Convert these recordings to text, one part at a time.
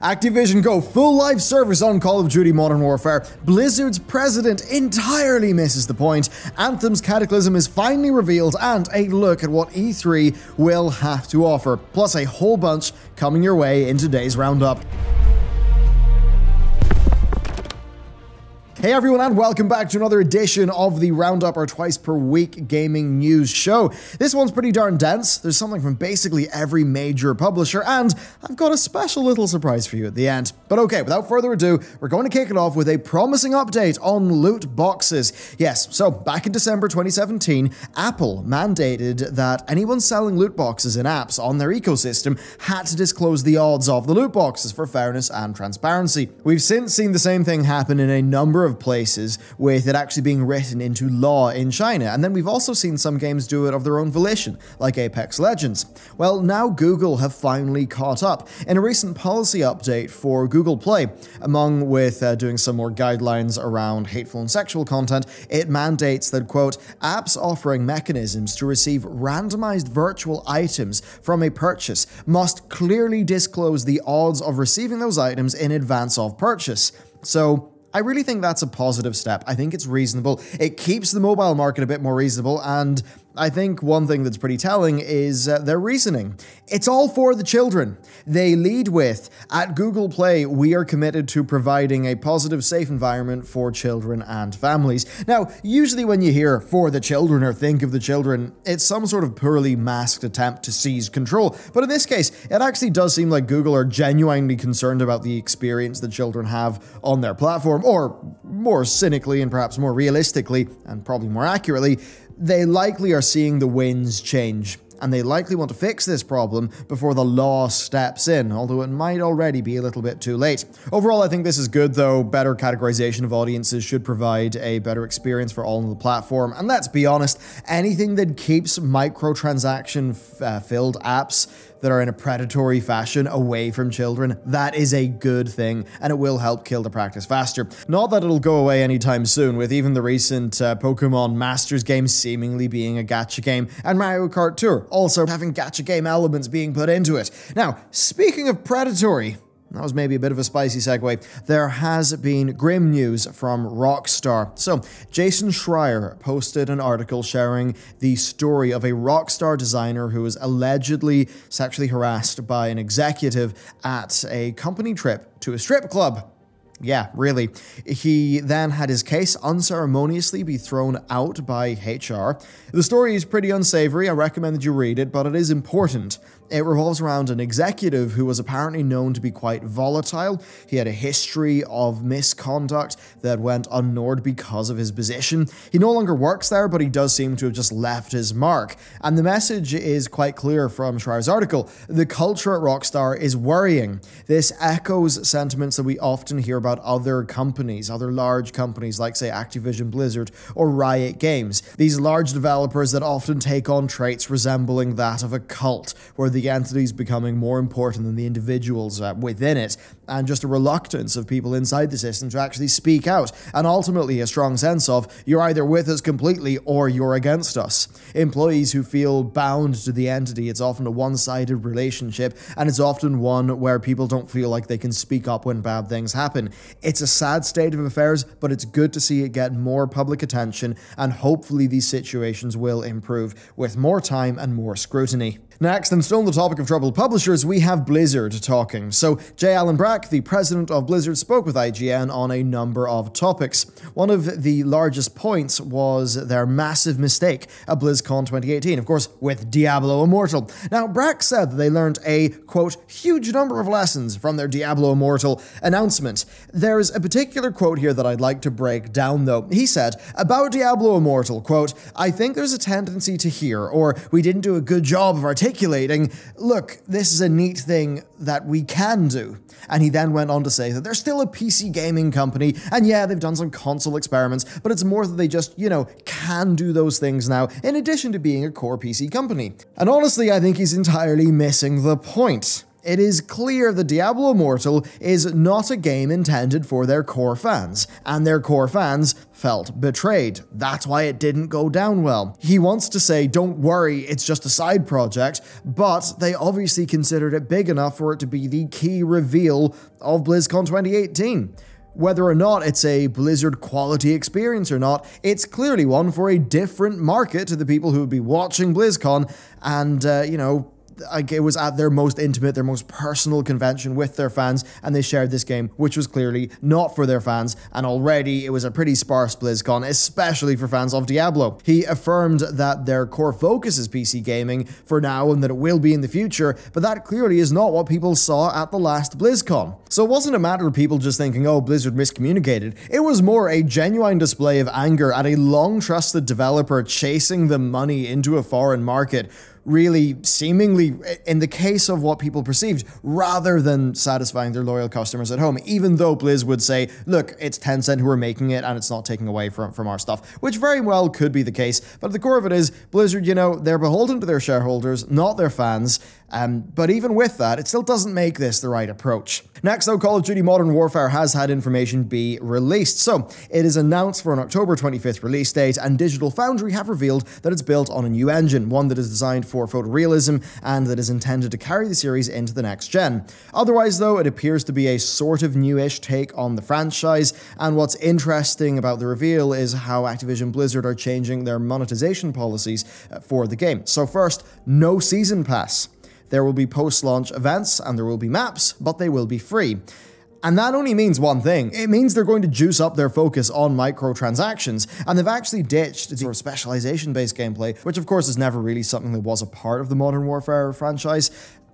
Activision go full live service on Call of Duty Modern Warfare. Blizzard's president entirely misses the point. Anthem's Cataclysm is finally revealed, and a look at what E3 will have to offer. Plus a whole bunch coming your way in today's roundup. Hey everyone, and welcome back to another edition of the Roundup, our twice per week gaming news show. This one's pretty darn dense. There's something from basically every major publisher, and I've got a special little surprise for you at the end. But okay, without further ado, we're going to kick it off with a promising update on loot boxes. Yes, so back in December 2017, Apple mandated that anyone selling loot boxes in apps on their ecosystem had to disclose the odds of the loot boxes for fairness and transparency. We've since seen the same thing happen in a number of places, with it actually being written into law in China, and then we've also seen some games do it of their own volition, like Apex Legends. Well, now Google have finally caught up. In a recent policy update for Google Play, among with doing some more guidelines around hateful and sexual content, it mandates that, quote, apps offering mechanisms to receive randomized virtual items from a purchase must clearly disclose the odds of receiving those items in advance of purchase. So, I really think that's a positive step. I think it's reasonable. It keeps the mobile market a bit more reasonable, and I think one thing that's pretty telling is their reasoning. It's all for the children. They lead with, at Google Play, we are committed to providing a positive, safe environment for children and families. Now, usually when you hear for the children or think of the children, it's some sort of poorly masked attempt to seize control. But in this case, it actually does seem like Google are genuinely concerned about the experience that children have on their platform, or more cynically and perhaps more realistically, and probably more accurately, they likely are seeing the winds change, and they likely want to fix this problem before the law steps in, although it might already be a little bit too late. Overall, I think this is good, though. Better categorization of audiences should provide a better experience for all on the platform, and let's be honest, anything that keeps microtransaction-filled apps that are in a predatory fashion away from children, that is a good thing, and it will help kill the practice faster. Not that it'll go away anytime soon, with even the recent Pokemon Masters game seemingly being a gacha game, and Mario Kart Tour also having gacha game elements being put into it. Now, speaking of predatory, that was maybe a bit of a spicy segue. There has been grim news from Rockstar. So, Jason Schreier posted an article sharing the story of a Rockstar designer who was allegedly sexually harassed by an executive at a company trip to a strip club. Yeah, really. He then had his case unceremoniously be thrown out by HR. The story is pretty unsavory. I recommend that you read it, but it is important. It revolves around an executive who was apparently known to be quite volatile. He had a history of misconduct that went ignored because of his position. He no longer works there, but he does seem to have just left his mark. And the message is quite clear from Schreier's article. The culture at Rockstar is worrying. This echoes sentiments that we often hear about other companies, other large companies like, say, Activision Blizzard or Riot Games. These large developers that often take on traits resembling that of a cult, where the entities becoming more important than the individuals within it, and just a reluctance of people inside the system to actually speak out, and ultimately a strong sense of, you're either with us completely or you're against us. Employees who feel bound to the entity, it's often a one-sided relationship, and it's often one where people don't feel like they can speak up when bad things happen. It's a sad state of affairs, but it's good to see it get more public attention, and hopefully these situations will improve with more time and more scrutiny. Next, and still on the topic of troubled publishers, we have Blizzard talking. So, J. Allen Brack, the president of Blizzard, spoke with IGN on a number of topics. One of the largest points was their massive mistake at BlizzCon 2018, of course, with Diablo Immortal. Now, Brack said that they learned a, quote, huge number of lessons from their Diablo Immortal announcement. There's a particular quote here that I'd like to break down, though. He said, about Diablo Immortal, quote, I think there's a tendency to hear, or we didn't do a good job of articulating, look, this is a neat thing that we can do. And he then went on to say that they're still a PC gaming company, and yeah, they've done some console experiments, but it's more that they just, can do those things now, in addition to being a core PC company. And honestly, I think he's entirely missing the point. It is clear that Diablo Immortal is not a game intended for their core fans, and their core fans felt betrayed. That's why it didn't go down well. He wants to say, don't worry, it's just a side project, but they obviously considered it big enough for it to be the key reveal of BlizzCon 2018. Whether or not it's a Blizzard quality experience or not, it's clearly one for a different market to the people who would be watching BlizzCon, and, like it was at their most intimate, their most personal convention with their fans, and they shared this game, which was clearly not for their fans, and already it was a pretty sparse BlizzCon, especially for fans of Diablo. He affirmed that their core focus is PC gaming for now and that it will be in the future, but that clearly is not what people saw at the last BlizzCon. So it wasn't a matter of people just thinking, oh, Blizzard miscommunicated. It was more a genuine display of anger at a long-trusted developer chasing the money into a foreign market, really seemingly in the case of what people perceived, rather than satisfying their loyal customers at home, even though Blizz would say, look, it's Tencent who are making it and it's not taking away from our stuff, which very well could be the case. But at the core of it is, Blizzard, they're beholden to their shareholders, not their fans. But even with that, it still doesn't make this the right approach. Next, though, Call of Duty Modern Warfare has had information be released. So, it is announced for an October 25th release date, and Digital Foundry have revealed that it's built on a new engine, one that is designed for photorealism and that is intended to carry the series into the next gen. Otherwise, though, it appears to be a sort of newish take on the franchise, and what's interesting about the reveal is how Activision Blizzard are changing their monetization policies for the game. So first, no season pass. There will be post-launch events and there will be maps, but they will be free. And that only means one thing. It means they're going to juice up their focus on microtransactions, and they've actually ditched the sort of specialization-based gameplay, which of course is never really something that was a part of the Modern Warfare franchise.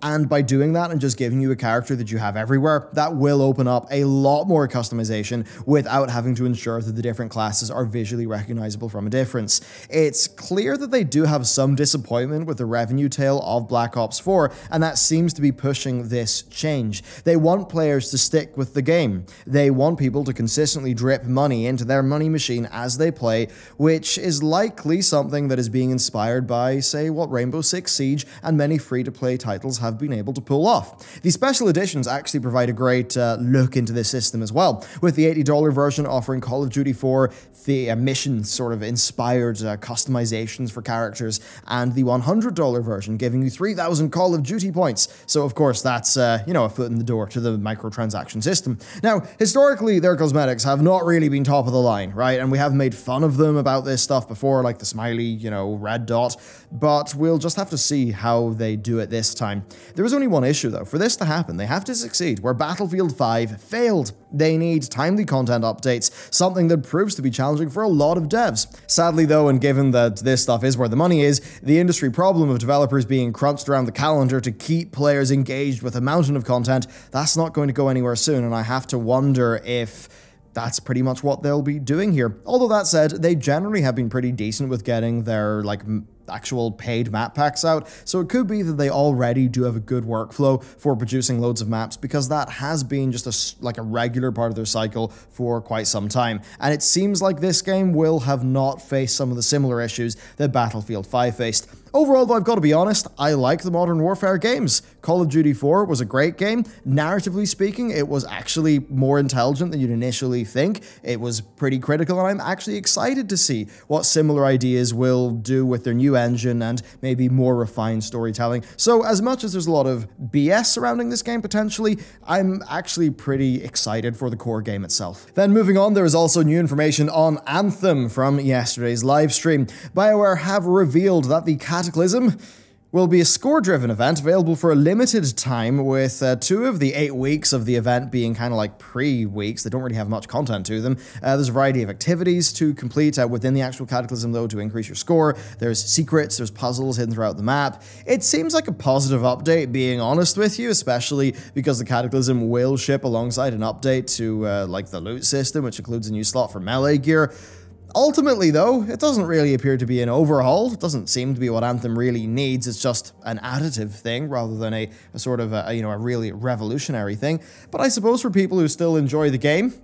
And by doing that and just giving you a character that you have everywhere, that will open up a lot more customization without having to ensure that the different classes are visually recognizable from a difference. It's clear that they do have some disappointment with the revenue tail of Black Ops 4, and that seems to be pushing this change. They want players to stick with the game. They want people to consistently drip money into their money machine as they play, which is likely something that is being inspired by, say, what Rainbow Six Siege and many free-to-play titles have been able to pull off. The special editions actually provide a great look into this system as well, with the $80 version offering Call of Duty 4 the mission sort of inspired customizations for characters, and the $100 version giving you 3,000 Call of Duty points. So of course that's, a foot in the door to the microtransaction system. Now, historically, their cosmetics have not really been top of the line, right? And we have made fun of them about this stuff before, like the smiley, red dot, but we'll just have to see how they do it this time. There is only one issue though. For this to happen, they have to succeed where Battlefield 5 failed. They need timely content updates, something that proves to be challenging for a lot of devs. Sadly though, and given that this stuff is where the money is, the industry problem of developers being crunched around the calendar to keep players engaged with a mountain of content, that's not going to go anywhere soon, and I have to wonder if that's pretty much what they'll be doing here. Although that said, they generally have been pretty decent with getting their, actual paid map packs out, so it could be that they already do have a good workflow for producing loads of maps, because that has been just a regular part of their cycle for quite some time. And it seems like this game will have not faced some of the similar issues that Battlefield 5 faced. Overall, though, I've got to be honest, I like the Modern Warfare games. Call of Duty 4 was a great game. Narratively speaking, it was actually more intelligent than you'd initially think. It was pretty critical, and I'm actually excited to see what similar ideas will do with their new engine and maybe more refined storytelling. So as much as there's a lot of BS surrounding this game potentially, I'm actually pretty excited for the core game itself. Then moving on, there is also new information on Anthem from yesterday's live stream. BioWare have revealed that the Cataclysm will be a score-driven event available for a limited time, with 2 of the 8 weeks of the event being kind of like pre-weeks. They don't really have much content to them. There's a variety of activities to complete within the actual Cataclysm, though, to increase your score. There's secrets, there's puzzles hidden throughout the map. It seems like a positive update, being honest with you, especially because the Cataclysm will ship alongside an update to the loot system, which includes a new slot for melee gear. Ultimately, though, it doesn't really appear to be an overhaul. It doesn't seem to be what Anthem really needs. It's just an additive thing rather than a sort of a really revolutionary thing. But I suppose for people who still enjoy the game,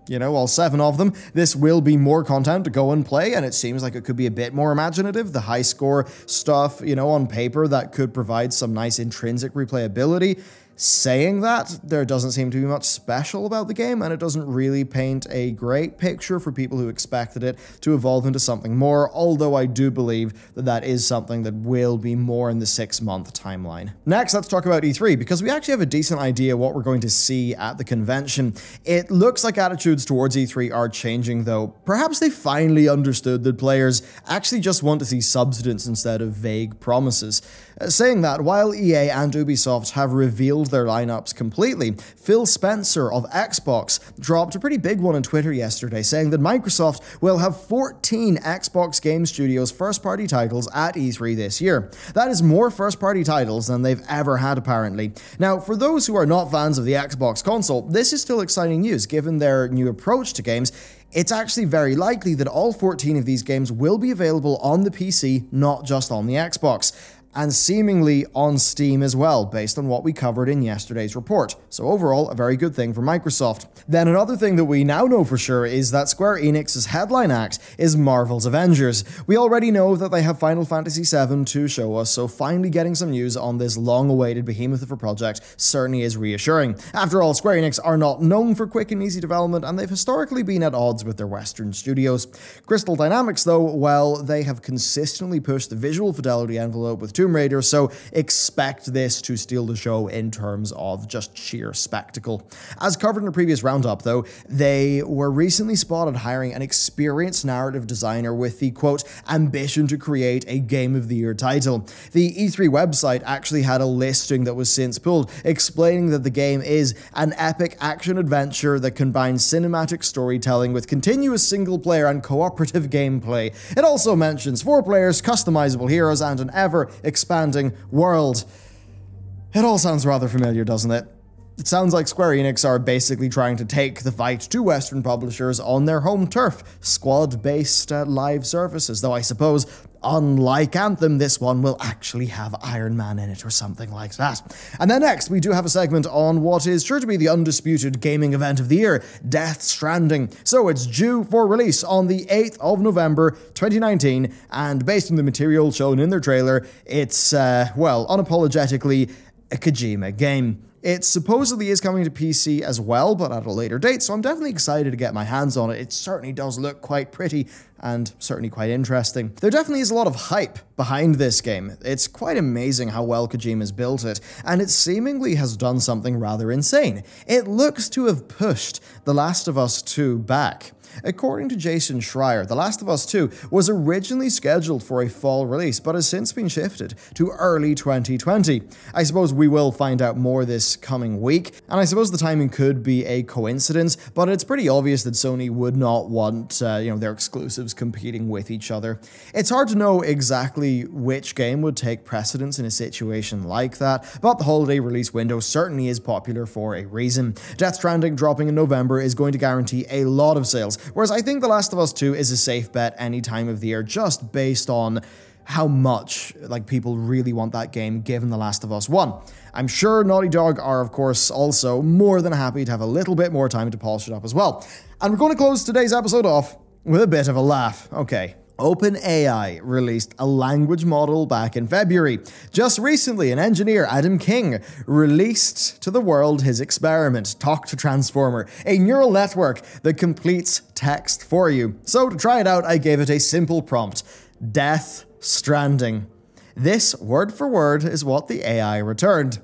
all 7 of them, this will be more content to go and play, and it seems like it could be a bit more imaginative. The high score stuff, on paper, that could provide some nice intrinsic replayability. Saying that, there doesn't seem to be much special about the game, and it doesn't really paint a great picture for people who expected it to evolve into something more, although I do believe that that is something that will be more in the 6-month timeline. Next, let's talk about E3, because we actually have a decent idea what we're going to see at the convention. It looks like attitudes towards E3 are changing, though. Perhaps they finally understood that players actually just want to see substance instead of vague promises. Saying that, while EA and Ubisoft have revealed their lineups completely, Phil Spencer of Xbox dropped a pretty big one on Twitter yesterday, saying that Microsoft will have 14 Xbox Game Studios first-party titles at E3 this year. That is more first-party titles than they've ever had, apparently. Now, for those who are not fans of the Xbox console, this is still exciting news, given their new approach to games. It's actually very likely that all 14 of these games will be available on the PC, not just on the Xbox, and seemingly on Steam as well, based on what we covered in yesterday's report. So overall, a very good thing for Microsoft. Then another thing that we now know for sure is that Square Enix's headline act is Marvel's Avengers. We already know that they have Final Fantasy VII to show us, so finally getting some news on this long-awaited behemoth of a project certainly is reassuring. After all, Square Enix are not known for quick and easy development, and they've historically been at odds with their Western studios. Crystal Dynamics, though, well, they have consistently pushed the visual fidelity envelope with Tomb Raider, so expect this to steal the show in terms of just sheer spectacle. As covered in a previous roundup, though, they were recently spotted hiring an experienced narrative designer with the, quote, ambition to create a Game of the Year title. The E3 website actually had a listing that was since pulled, explaining that the game is an epic action-adventure that combines cinematic storytelling with continuous single-player and cooperative gameplay. It also mentions 4 players, customizable heroes, and an ever-expanding world. It all sounds rather familiar, doesn't it? It sounds like Square Enix are basically trying to take the fight to Western publishers on their home turf, squad-based live services, though I suppose, unlike Anthem, this one will actually have Iron Man in it or something like that. And then next, we do have a segment on what is sure to be the undisputed gaming event of the year, Death Stranding. So it's due for release on the 8th of November 2019, and based on the material shown in their trailer, it's, well, unapologetically a Kojima game. It supposedly is coming to PC as well, but at a later date, so I'm definitely excited to get my hands on it. It certainly does look quite pretty and certainly quite interesting. There definitely is a lot of hype behind this game. It's quite amazing how well Kojima's built it, and it seemingly has done something rather insane. It looks to have pushed The Last of Us 2 back. According to Jason Schreier, The Last of Us 2 was originally scheduled for a fall release, but has since been shifted to early 2020. I suppose we will find out more this coming week, and I suppose the timing could be a coincidence, but it's pretty obvious that Sony would not want, their exclusives competing with each other. It's hard to know exactly which game would take precedence in a situation like that, but the holiday release window certainly is popular for a reason. Death Stranding dropping in November is going to guarantee a lot of sales, whereas I think The Last of Us 2 is a safe bet any time of the year, just based on how much people really want that game given The Last of Us 1. I'm sure Naughty Dog are, of course, also more than happy to have a little bit more time to polish it up as well. And we're going to close today's episode off with a bit of a laugh. Okay. OpenAI released a language model back in February. Just recently, an engineer, Adam King, released to the world his experiment, Talk to Transformer, a neural network that completes text for you. So to try it out, I gave it a simple prompt: Death Stranding. This, word for word, is what the AI returned.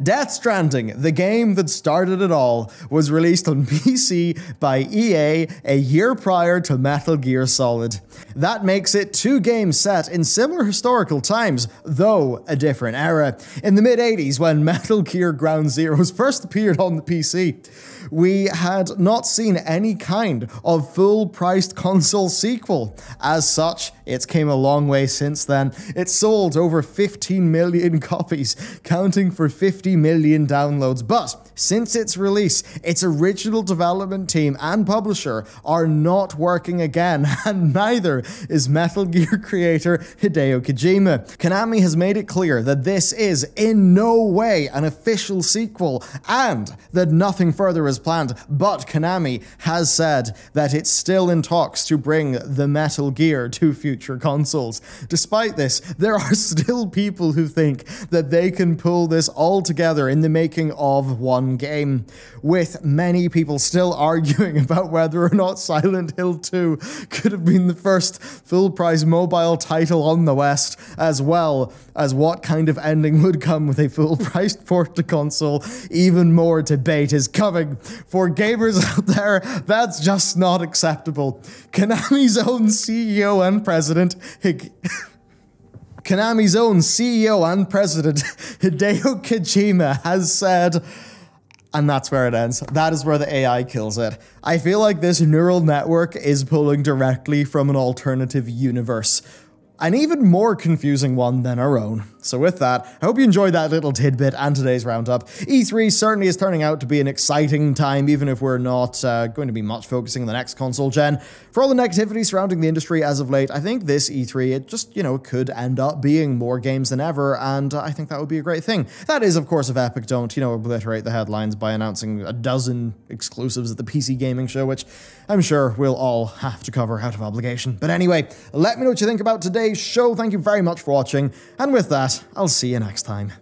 Death Stranding, the game that started it all, was released on PC by EA a year prior to Metal Gear Solid. That makes it 2 games set in similar historical times, though a different era. In the mid-80s, when Metal Gear Ground Zeroes first appeared on the PC, we had not seen any kind of full-priced console sequel. As such, it's came a long way since then. It sold over 15 million copies, counting for 50 million downloads. But since its release, its original development team and publisher are not working again, and neither is Metal Gear creator Hideo Kojima. Konami has made it clear that this is in no way an official sequel, and that nothing further is planned, but Konami has said that it's still in talks to bring the Metal Gear to future consoles. Despite this, there are still people who think that they can pull this all all together in the making of one game, with many people still arguing about whether or not Silent Hill 2 could have been the first full-price mobile title on the West, as well as what kind of ending would come with a full-priced port to console. Even more debate is coming. For gamers out there, that's just not acceptable. Konami's own CEO and president, Hideo Kojima has said, and that's where it ends. That is where the AI kills it. I feel like this neural network is pulling directly from an alternative universe. An even more confusing one than our own. So with that, I hope you enjoyed that little tidbit and today's roundup. E3 certainly is turning out to be an exciting time, even if we're not going to be much focusing on the next console gen. For all the negativity surrounding the industry as of late, I think this E3, it just, could end up being more games than ever, and I think that would be a great thing. That is, of course, if Epic don't, obliterate the headlines by announcing a dozen exclusives at the PC Gaming Show, which I'm sure we'll all have to cover out of obligation. But anyway, let me know what you think about today's show. Thank you very much for watching, and with that, I'll see you next time.